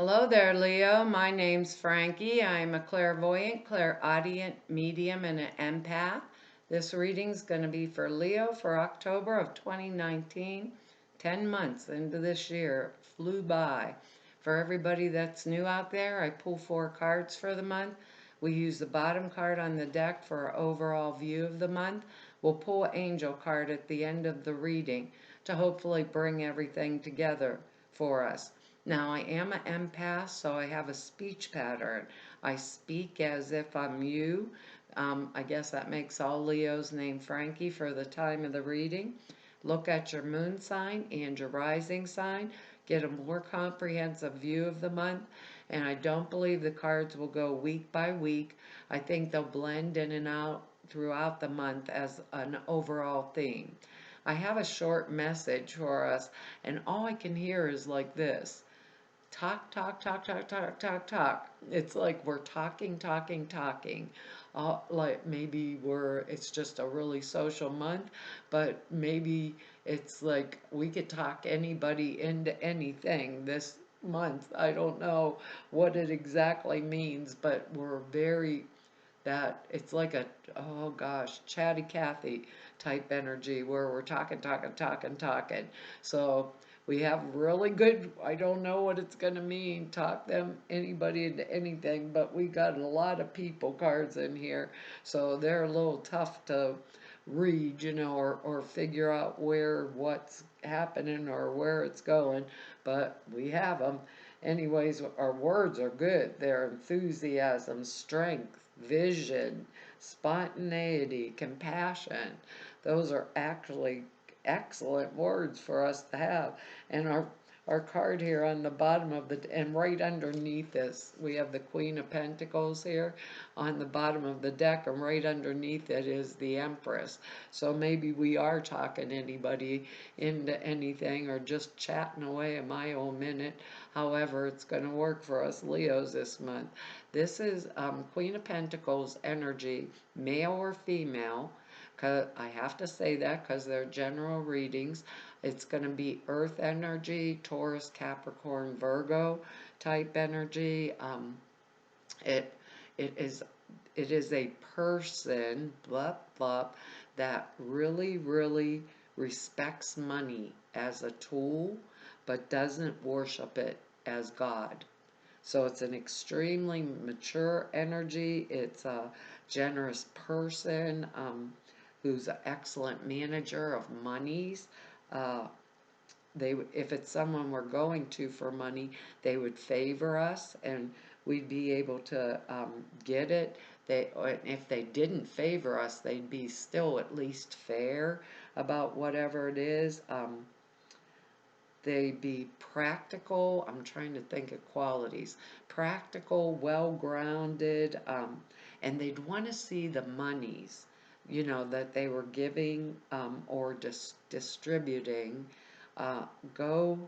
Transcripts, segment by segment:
Hello there, Leo. My name's Frankie. I'm a clairvoyant, clairaudient, medium, and an empath. This reading's going to be for Leo for October of 2019. 10 months into this year. It flew by. For everybody that's new out there, I pull 4 cards for the month. We use the bottom card on the deck for our overall view of the month. We'll pull an angel card at the end of the reading to hopefully bring everything together for us. Now, I am an empath, so I have a speech pattern. I speak as if I'm you. I guess that makes all Leos named Frankie for the time of the reading. Look at your moon sign and your rising sign. Get a more comprehensive view of the month. And I don't believe the cards will go week by week. I think they'll blend in and out throughout the month as an overall theme. I have a short message for us, and all I can hear is like this: talk, talk, talk, talk, talk, talk, talk. It's like we're talking, talking, talking. Like maybe it's just a really social month, but maybe it's like we could talk anybody into anything this month. I don't know what it exactly means, but we're very, that it's like a, oh gosh, chatty Cathy type energy where we're talking, talking, talking, talking. So we have really good, I don't know what it's going to mean, talk them, anybody into anything, but we got a lot of people cards in here. So they're a little tough to read, or figure out what's happening or where it's going, but we have them. Anyways, our words are good. They're enthusiasm, strength, vision, spontaneity, compassion. Those are actually excellent words for us to have. And our card here on the bottom of and right underneath this, we have the Queen of Pentacles here on the bottom of the deck, and right underneath it is the Empress. So maybe we are talking anybody into anything or just chatting away a mile a minute. However, it's going to work for us Leos this month. This is Queen of Pentacles energy, male or female. I have to say that because they're general readings. It's going to be earth energy, Taurus, Capricorn, Virgo type energy. It it is it is a person, blah blah, that really respects money as a tool, but doesn't worship it as God. So it's an extremely mature energy. It's a generous person, who's an excellent manager of monies. Uh, if it's someone we're going to for money, they would favor us, and we'd be able to get it. If they didn't favor us, they'd be still at least fair about whatever it is. They'd be practical. I'm trying to think of qualities. Practical, well-grounded, and they'd want to see the monies, that they were giving or distributing, go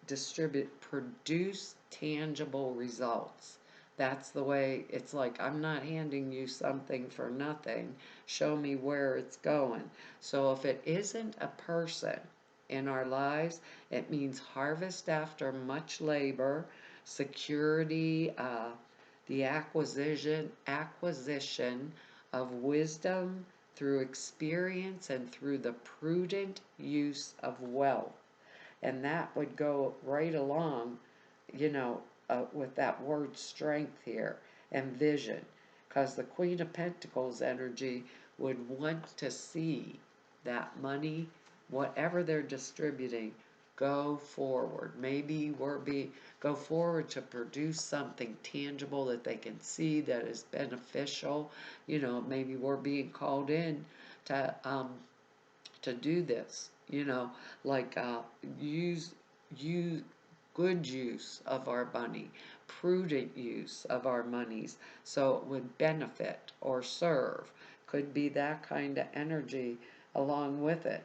distribute, produce tangible results. That's the way it's like, I'm not handing you something for nothing. Show me where it's going. So if it isn't a person in our lives, it means harvest after much labor, security, the acquisition of wisdom through experience and through the prudent use of wealth. And that would go right along, with that word strength here and vision, because the Queen of Pentacles energy would want to see that money, whatever they're distributing, go forward. Maybe go forward to produce something tangible that they can see that is beneficial. Maybe we're being called in to do this, like use good use of our money, prudent use of our monies, so it would benefit or serve. Could be that kind of energy along with it.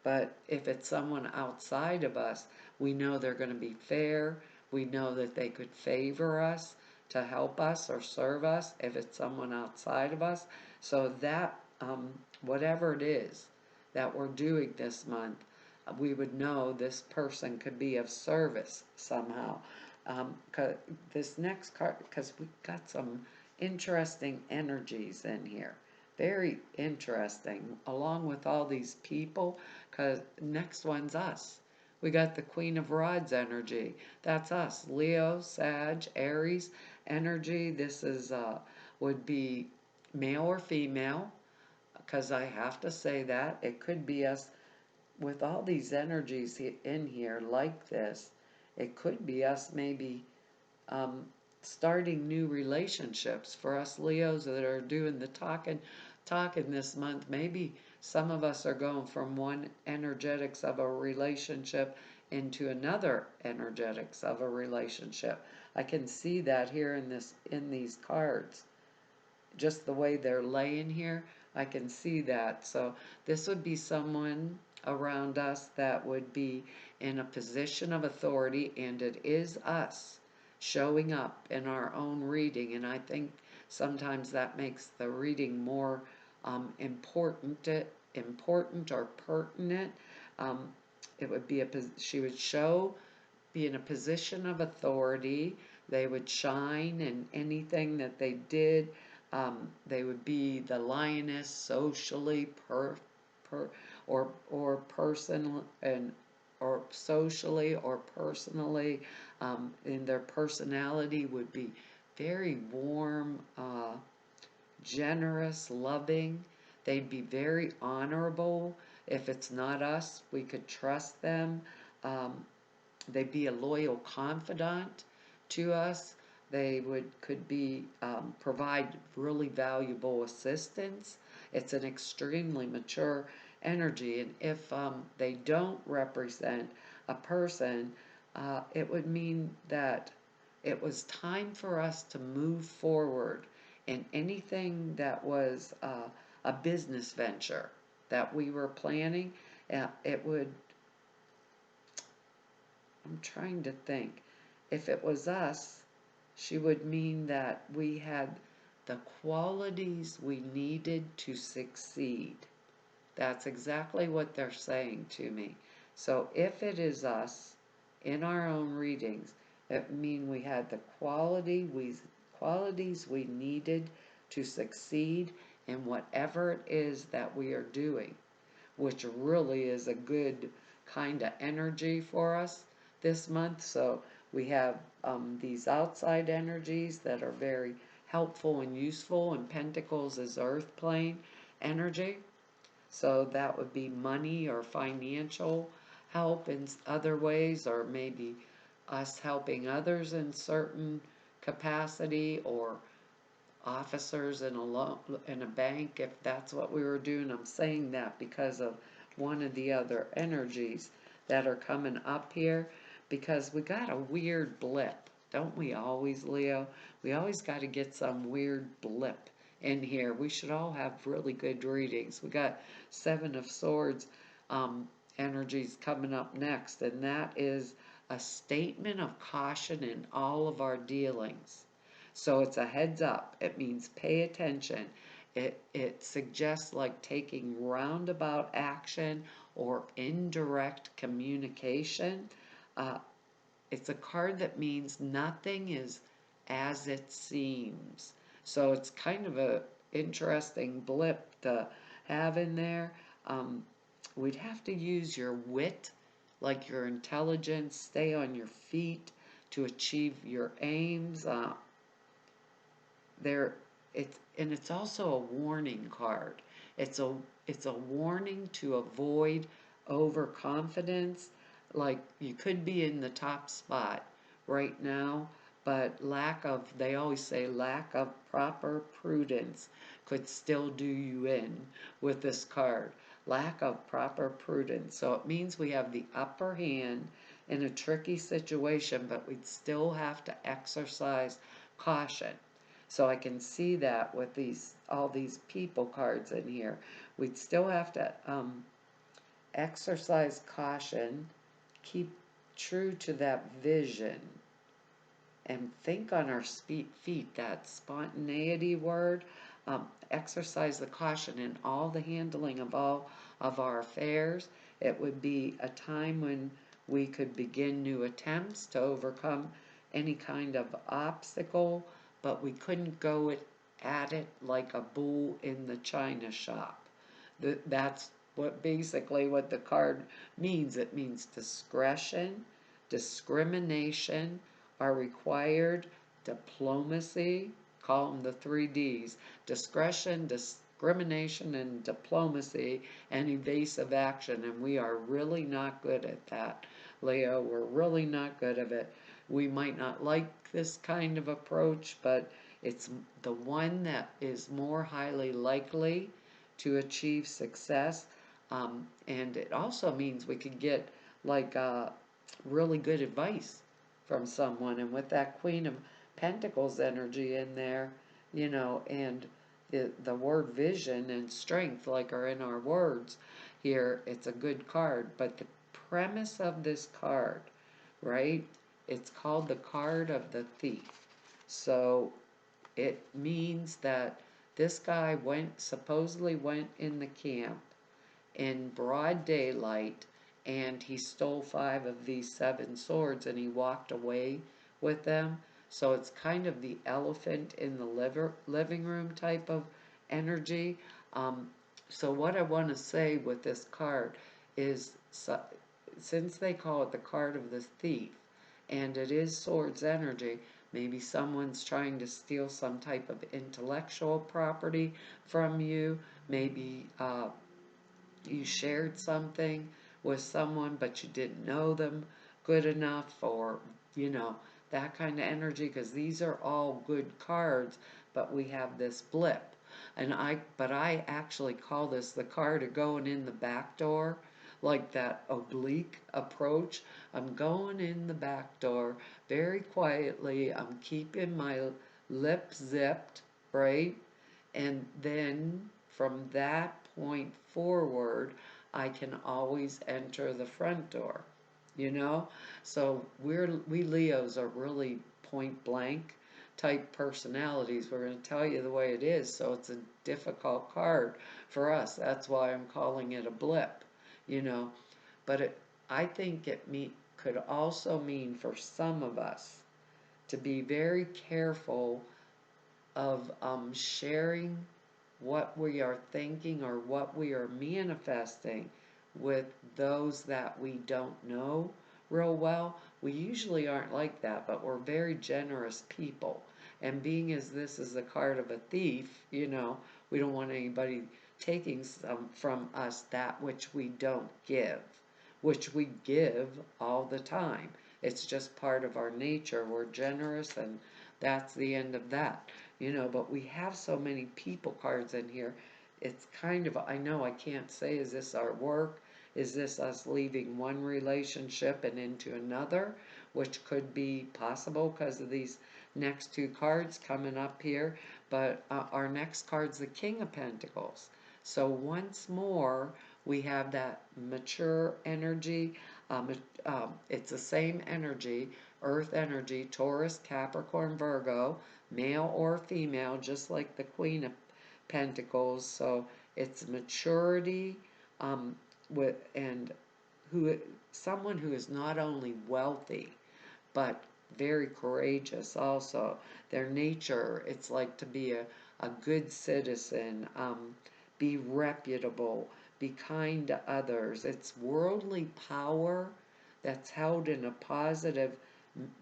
But if it's someone outside of us, we know they're going to be fair. We know that they could favor us to help us or serve us if it's someone outside of us. So that, whatever it is that we're doing this month, we would know this person could be of service somehow. 'Cause this next card, because we got some interesting energies in here. Very interesting, along with all these people, because next one's us. We got the Queen of Rods energy. That's us. Leo, Sag, Aries energy. This is would be male or female, because I have to say that. It could be us with all these energies in here like this. It could be us maybe um, starting new relationships for us Leos that are doing the talking this month. Maybe some of us are going from one energetics of a relationship into another energetics of a relationship. I can see that here in these cards, just the way they're laying here. I can see that. So this would be someone around us that would be in a position of authority, and it is us showing up in our own reading. And I think sometimes that makes the reading more important or pertinent. Um, it would be she would be in a position of authority. They would shine in anything that they did. They would be the lioness socially, per or personal and or socially or personally. And their personality would be very warm, generous, loving. They'd be very honorable. If it's not us, we could trust them. Um, they'd be a loyal confidant to us. They could be provide really valuable assistance. It's an extremely mature energy, and if they don't represent a person, it would mean that it was time for us to move forward in anything that was a business venture that we were planning. It would I'm trying to think. If it was us, she would mean that we had the qualities we needed to succeed. That's exactly what they're saying to me. So if it is us in our own readings, it means we had the qualities we needed to succeed in whatever it is that we are doing, which really is a good kind of energy for us this month. So we have these outside energies that are very helpful and useful, and Pentacles is earth plane energy. So that would be money or financial help in other ways, or maybe us helping others in certain capacity, or officers in a bank, if that's what we were doing. I'm saying that because of one of the other energies that are coming up here, because we got a weird blip, don't we always, Leo? We always got to get some weird blip in here. We should all have really good readings. We got Seven of Swords energies coming up next, and that is a statement of caution in all of our dealings. So it's a heads up. It means pay attention. It suggests like taking roundabout action or indirect communication. Uh, it's a card that means nothing is as it seems. So it's kind of a interesting blip to have in there. Um, we'd have to use your wit, like your intelligence, stay on your feet to achieve your aims. There it's also a warning card. It's a warning to avoid overconfidence. Like you could be in the top spot right now, but they always say lack of proper prudence could still do you in with this card. Lack of proper prudence. So it means we have the upper hand in a tricky situation, but we'd still have to exercise caution. So I can see that with all these people cards in here. We'd still have to exercise caution, keep true to that vision, and think on our feet, that spontaneity word. Exercise the caution in all the handling of all of our affairs. It would be a time when we could begin new attempts to overcome any kind of obstacle, but we couldn't go at it like a bull in the china shop. That's what basically what the card means. It means discretion, discrimination are required, diplomacy, call them the 3 Ds: discretion, discrimination, and diplomacy, and evasive action. And we are really not good at that, Leo. We're really not good at it. We might not like this kind of approach, but it's the one that is more highly likely to achieve success. And it also means we could get like really good advice from someone. And with that Queen of Pentacles energy in there, and the word vision and strength, like are in our words here, it's a good card. But the premise of this card, right? It's called the card of the thief. So it means that this guy supposedly went in the camp in broad daylight, and he stole 5 of these 7 swords and he walked away with them. So it's kind of the elephant in the living room type of energy. So what I want to say with this card is, since they call it the card of the thief, and it is swords energy, maybe someone's trying to steal some type of intellectual property from you. Maybe you shared something with someone, but you didn't know them good enough, or, that kind of energy, because these are all good cards, but we have this blip. But I actually call this the card of going in the back door, like that oblique approach. I'm going in the back door very quietly. I'm keeping my lips zipped, right? And then from that point forward, I can always enter the front door, you know? So we Leos are really point blank type personalities. We're going to tell you the way it is, so it's a difficult card for us. That's why I'm calling it a blip, you know? But I think could also mean for some of us to be very careful of sharing what we are thinking or what we are manifesting with those that we don't know real well. We usually aren't like that, but we're very generous people. And being as this is the card of a thief, we don't want anybody taking some from us that which we don't give, which we give all the time. It's just part of our nature. We're generous, and that's the end of that. But we have so many people cards in here. It's kind of, I know I can't say, is this our work? Is this us leaving one relationship and into another? Which could be possible because of these next 2 cards coming up here. But our next card's the King of Pentacles. So once more, we have that mature energy. It's the same energy, Earth energy, Taurus, Capricorn, Virgo, male or female, just like the Queen of Pentacles. So it's maturity, and someone who is not only wealthy but very courageous also. Their nature, it's like to be a good citizen, be reputable, be kind to others. It's worldly power that's held in a positive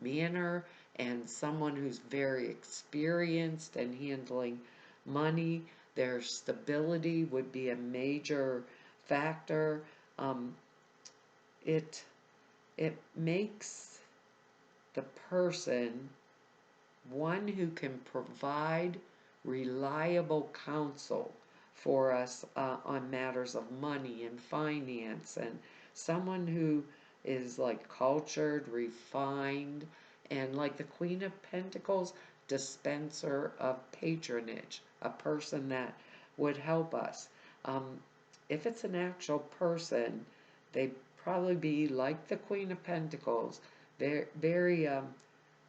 manner, and someone who's very experienced in handling money. Their stability would be a major factor. Um, it it makes the person one who can provide reliable counsel for us on matters of money and finance, and someone who is like cultured, refined, and like the Queen of Pentacles, dispenser of patronage, a person that would help us. Um, if it's an actual person, they probably be like the Queen of Pentacles, very, very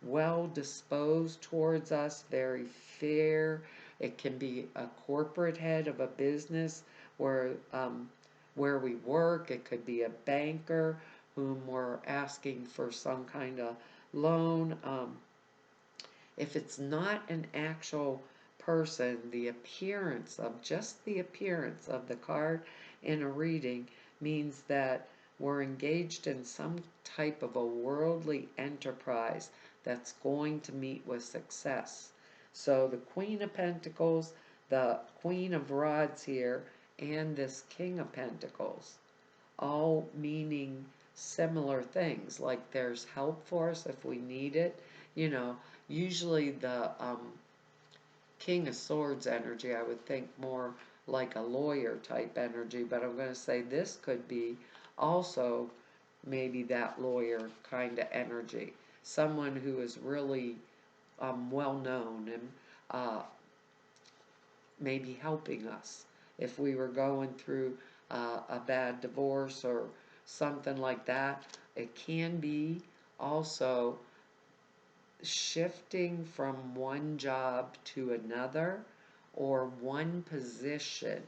well disposed towards us, very fair. It can be a corporate head of a business where where we work. It could be a banker whom we're asking for some kind of loan. If it's not an actual person, the appearance of, just the appearance of the card in a reading means that we're engaged in some type of a worldly enterprise that's going to meet with success. So the Queen of Pentacles, the Queen of Rods here, and this King of Pentacles, all meaning similar things, like there's help for us if we need it. You know, usually the King of Swords energy, I would think more like a lawyer type energy, but I'm going to say this could be also maybe that lawyer kind of energy. Someone who is really well known and maybe helping us if we were going through a bad divorce or something like that. It can be also shifting from one job to another or one position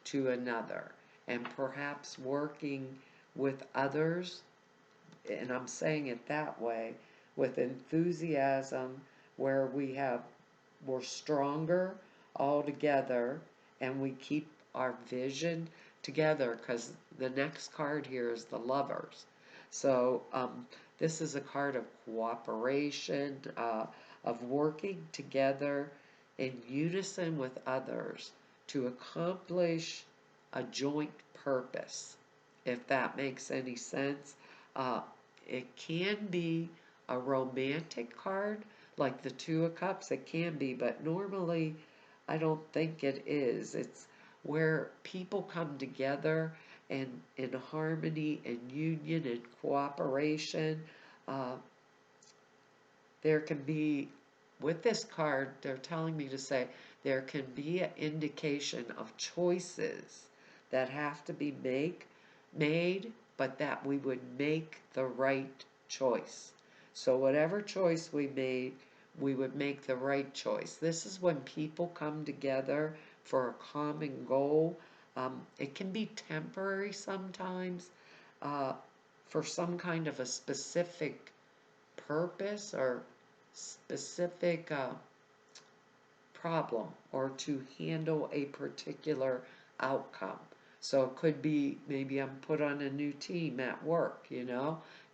to another, and perhaps working with others, and I'm saying it that way, with enthusiasm, where we're stronger all together and we keep our vision together, because the next card here is the Lovers. So this is a card of cooperation, of working together in unison with others to accomplish a joint purpose, if that makes any sense. Uh, it can be a romantic card, like the Two of Cups. It can be, but normally I don't think it is. It's where people come together and in harmony and union and cooperation. Uh, there can be, with this card, they're telling me to say, there can be an indication of choices that have to be made, but that we would make the right choice. So whatever choice we made, we would make the right choice. This is when people come together for a common goal. It can be temporary sometimes, uh, for some kind of a specific purpose or specific problem, or to handle a particular outcome. So it could be maybe I'm put on a new team at work,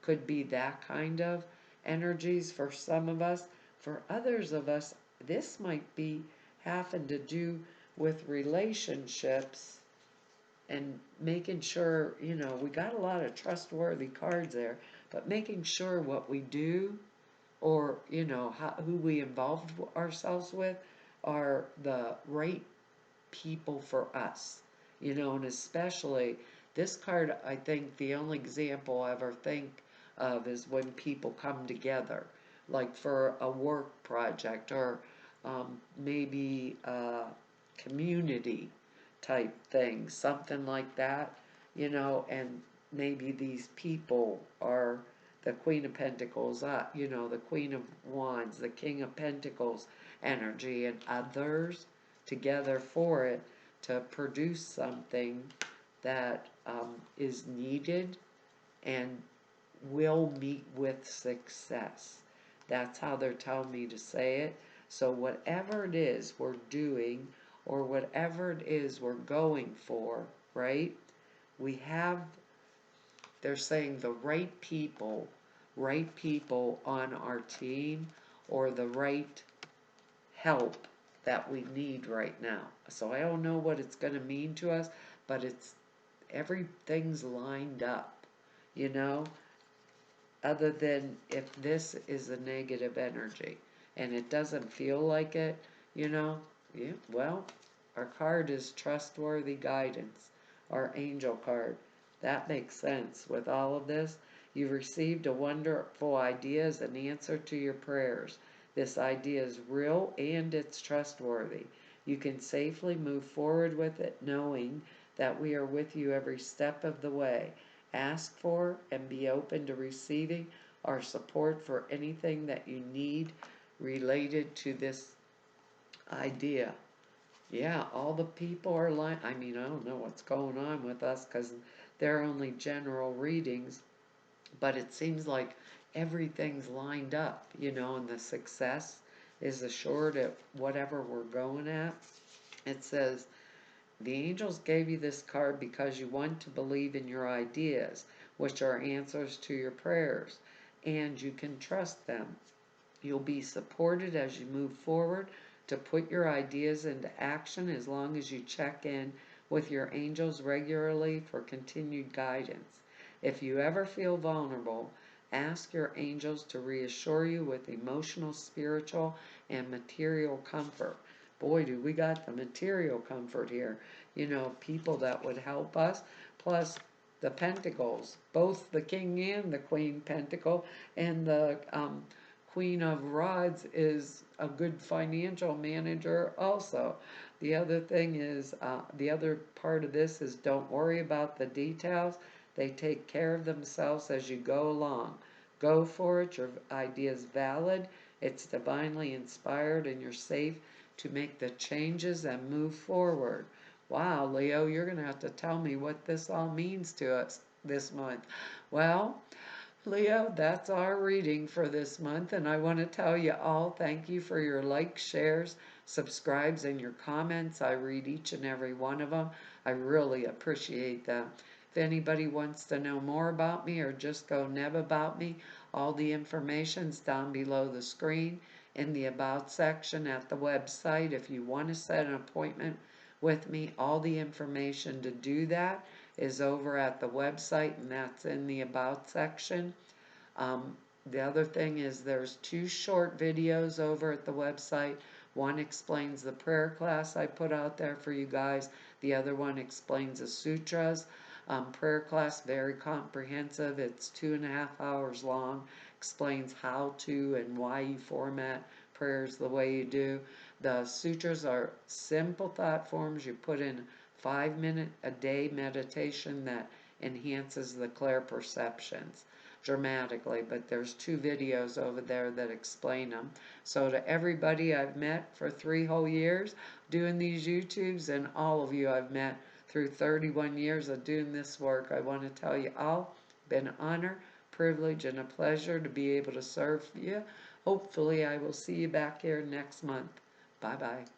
could be that kind of energies for some of us. For others of us, this might be having to do with relationships and making sure, we got a lot of trustworthy cards there, but making sure what we do, or who we involve ourselves with, are the right people for us. And especially this card, I think the only example I ever think of is when people come together, like for a work project, or maybe a community type thing, something like that, and maybe these people are the Queen of Pentacles, the Queen of Wands, the King of Pentacles energy, and others together for it to produce something that is needed and will meet with success. That's how they're telling me to say it. So whatever it is we're doing, or whatever it is we're going for, right? We have, they're saying, the right people on our team, or the right help that we need right now. So I don't know what it's going to mean to us, but everything's lined up, other than if this is a negative energy and it doesn't feel like it, yeah, well, our card is trustworthy guidance, our angel card. That makes sense. With all of this, you've received a wonderful idea as an answer to your prayers. This idea is real and it's trustworthy. You can safely move forward with it, knowing that we are with you every step of the way. Ask for and be open to receiving our support for anything that you need related to this idea. Yeah, all the people are like, I mean, I don't know what's going on with us because they're only general readings, but it seems like everything's lined up, and the success is assured at whatever we're going at. It says, the angels gave you this card because you want to believe in your ideas, which are answers to your prayers, and you can trust them. You'll be supported as you move forward to put your ideas into action as long as you check in with your angels regularly for continued guidance. If you ever feel vulnerable, ask your angels to reassure you with emotional, spiritual, and material comfort. Boy, do we got the material comfort here. People that would help us. Plus, the pentacles, both the king and the queen pentacle, and the Queen of Rods is a good financial manager also. The other thing is, the other part of this is don't worry about the details. They take care of themselves as you go along. Go for it. Your idea is valid. It's divinely inspired and you're safe to make the changes and move forward. Wow, Leo, you're going to have to tell me what this all means to us this month. Well, Leo, that's our reading for this month, and I want to tell you all thank you for your likes, shares, subscribes, and your comments. I read each and every one of them. I really appreciate them. If anybody wants to know more about me or just go neb about me, all the information's down below the screen in the About section at the website. If you want to set an appointment with me, all the information to do that is over at the website, and that's in the About section. Um, the other thing is there's 2 short videos over at the website. One explains the prayer class I put out there for you guys. The other one explains the sutras. Prayer class, very comprehensive. It's 2.5 hours long. Explains how to and why you format prayers the way you do. The sutras are simple thought forms. You put in 5-minute a day meditation that enhances the clear perceptions dramatically, but there's 2 videos over there that explain them. So to everybody I've met for 3 whole years doing these YouTubes, and all of you I've met through 31 years of doing this work, I want to tell you all, been an honor, privilege, and a pleasure to be able to serve you. Hopefully I will see you back here next month. Bye bye.